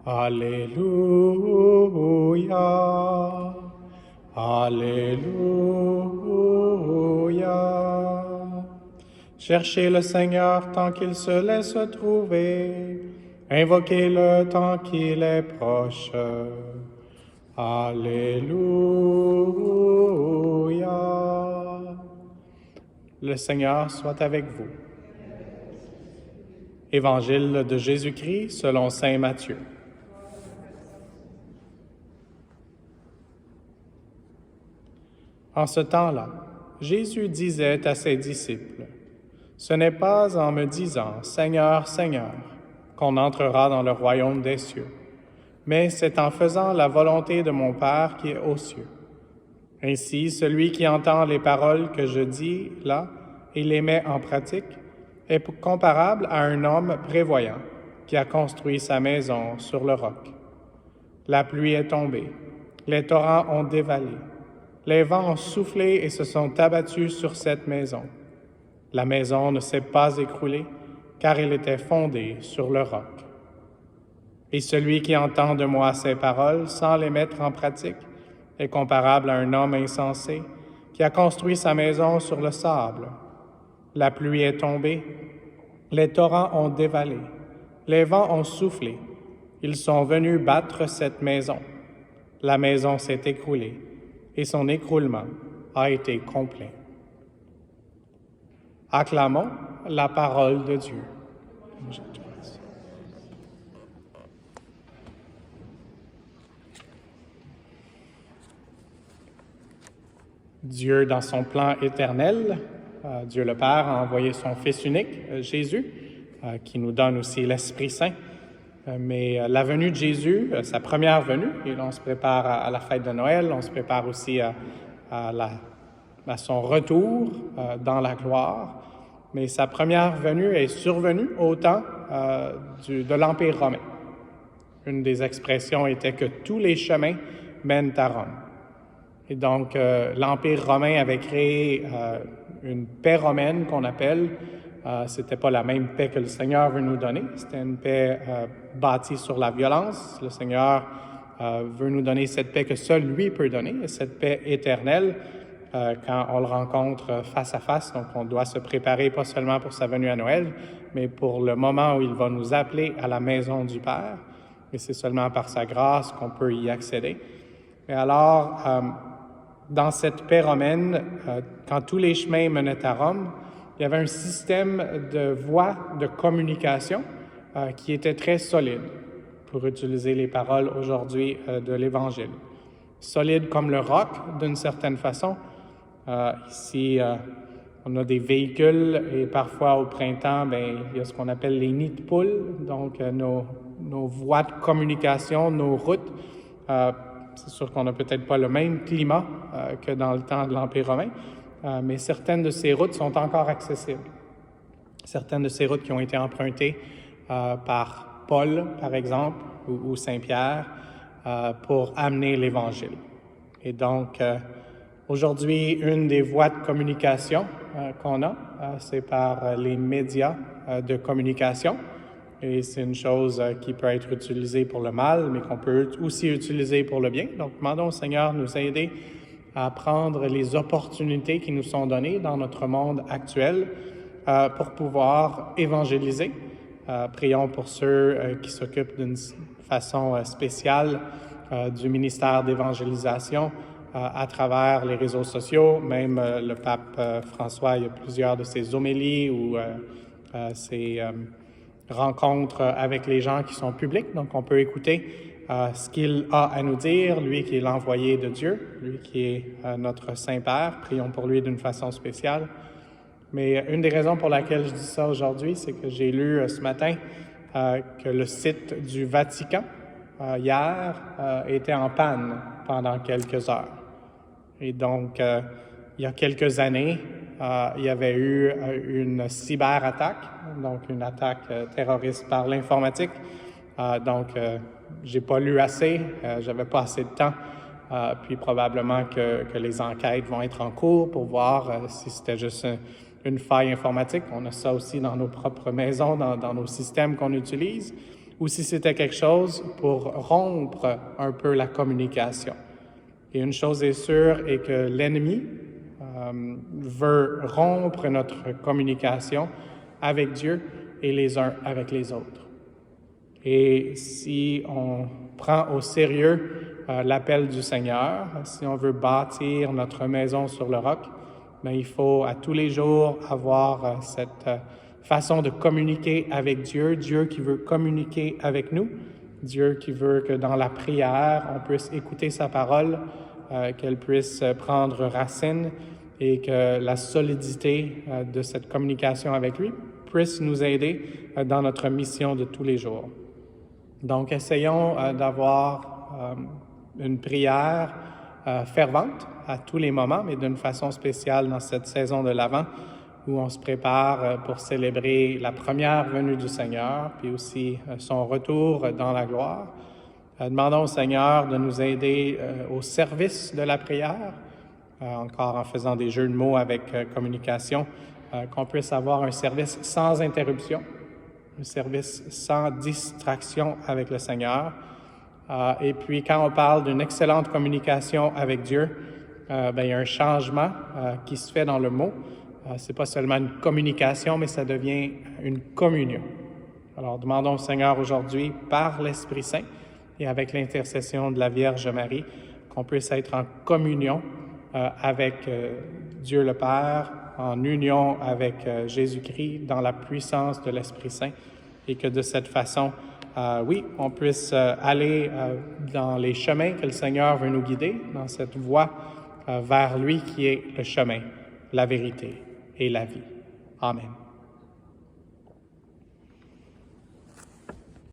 Alléluia. Alléluia. Cherchez le Seigneur tant qu'il se laisse trouver. Invoquez-le tant qu'il est proche. Alléluia. Le Seigneur soit avec vous. Évangile de Jésus-Christ selon saint Matthieu. En ce temps-là, Jésus disait à ses disciples, « Ce n'est pas en me disant « Seigneur, Seigneur » qu'on entrera dans le royaume des cieux, mais c'est en faisant la volonté de mon Père qui est aux cieux. Ainsi, celui qui entend les paroles que je dis là et les met en pratique est comparable à un homme prévoyant qui a construit sa maison sur le roc. La pluie est tombée, les torrents ont dévalé, les vents ont soufflé et se sont abattus sur cette maison. La maison ne s'est pas écroulée, car elle était fondée sur le roc. Et celui qui entend de moi ces paroles sans les mettre en pratique est comparable à un homme insensé qui a construit sa maison sur le sable. La pluie est tombée, les torrents ont dévalé, les vents ont soufflé. Ils sont venus battre cette maison. La maison s'est écroulée et son écroulement a été complet. Acclamons la parole de Dieu. Dieu, dans son plan éternel, Dieu le Père a envoyé son Fils unique, Jésus, qui nous donne aussi l'Esprit Saint. Mais la venue de Jésus, sa première venue, et on se prépare à la fête de Noël, on se prépare aussi à son retour dans la gloire. Mais sa première venue est survenue au temps de l'Empire romain. Une des expressions était que tous les chemins mènent à Rome. Et donc, l'Empire romain avait créé une paix romaine qu'on appelle, c'était pas la même paix que le Seigneur veut nous donner, c'était une paix bâtie sur la violence. Le Seigneur veut nous donner cette paix que seul lui peut donner, et cette paix éternelle quand on le rencontre face à face. Donc, on doit se préparer pas seulement pour sa venue à Noël, mais pour le moment où il va nous appeler à la maison du Père. Et c'est seulement par sa grâce qu'on peut y accéder. Et alors, dans cette paix romaine, quand tous les chemins menaient à Rome, il y avait un système de voies de communication qui était très solide, pour utiliser les paroles aujourd'hui de l'Évangile. Solide comme le roc, d'une certaine façon. Ici, on a des véhicules et parfois au printemps, il y a ce qu'on appelle les nids de poules, donc nos voies de communication, nos routes. C'est sûr qu'on n'a peut-être pas le même climat que dans le temps de l'Empire romain, mais certaines de ces routes sont encore accessibles. Certaines de ces routes qui ont été empruntées par Paul, par exemple, ou Saint-Pierre, pour amener l'Évangile. Et donc, aujourd'hui, une des voies de communication qu'on a, c'est par les médias de communication. Et c'est une chose qui peut être utilisée pour le mal, mais qu'on peut aussi utiliser pour le bien. Donc, demandons au Seigneur de nous aider à prendre les opportunités qui nous sont données dans notre monde actuel pour pouvoir évangéliser. Prions pour ceux qui s'occupent d'une façon spéciale du ministère d'évangélisation à travers les réseaux sociaux. Même le pape François, il y a plusieurs de ses homélies ou ses rencontres avec les gens qui sont publics. Donc, on peut écouter ce qu'il a à nous dire, lui qui est l'envoyé de Dieu, lui qui est notre Saint-Père. Prions pour lui d'une façon spéciale. Mais une des raisons pour laquelle je dis ça aujourd'hui, c'est que j'ai lu ce matin que le site du Vatican, hier, était en panne pendant quelques heures. Et donc, il y a quelques années, il y avait eu une cyberattaque, donc une attaque terroriste par l'informatique. Donc, j'ai pas lu assez, j'avais pas assez de temps. Puis probablement que les enquêtes vont être en cours pour voir si c'était juste une faille informatique. On a ça aussi dans nos propres maisons, dans nos systèmes qu'on utilise. ou si c'était quelque chose pour rompre un peu la communication. Et une chose est sûre est que l'ennemi veut rompre notre communication avec Dieu et les uns avec les autres. Et si on prend au sérieux l'appel du Seigneur, si on veut bâtir notre maison sur le roc, bien, il faut à tous les jours avoir cette façon de communiquer avec Dieu, Dieu qui veut communiquer avec nous, Dieu qui veut que dans la prière, on puisse écouter sa parole, qu'elle puisse prendre racine et que la solidité de cette communication avec lui puisse nous aider dans notre mission de tous les jours. Donc, essayons d'avoir une prière fervente à tous les moments, mais d'une façon spéciale dans cette saison de l'Avent, où on se prépare pour célébrer la première venue du Seigneur, puis aussi son retour dans la gloire. Demandons au Seigneur de nous aider au service de la prière, encore en faisant des jeux de mots avec communication, qu'on puisse avoir un service sans interruption, un service sans distraction avec le Seigneur. Et puis, quand on parle d'une excellente communication avec Dieu, il y a un changement qui se fait dans le mot. C'est pas seulement une communication, mais ça devient une communion. Alors, demandons au Seigneur aujourd'hui, par l'Esprit Saint et avec l'intercession de la Vierge Marie, qu'on puisse être en communion avec Dieu le Père, en union avec Jésus-Christ, dans la puissance de l'Esprit Saint, et que de cette façon, on puisse aller dans les chemins que le Seigneur veut nous guider, dans cette voie vers lui qui est le chemin, la vérité et la vie. Amen.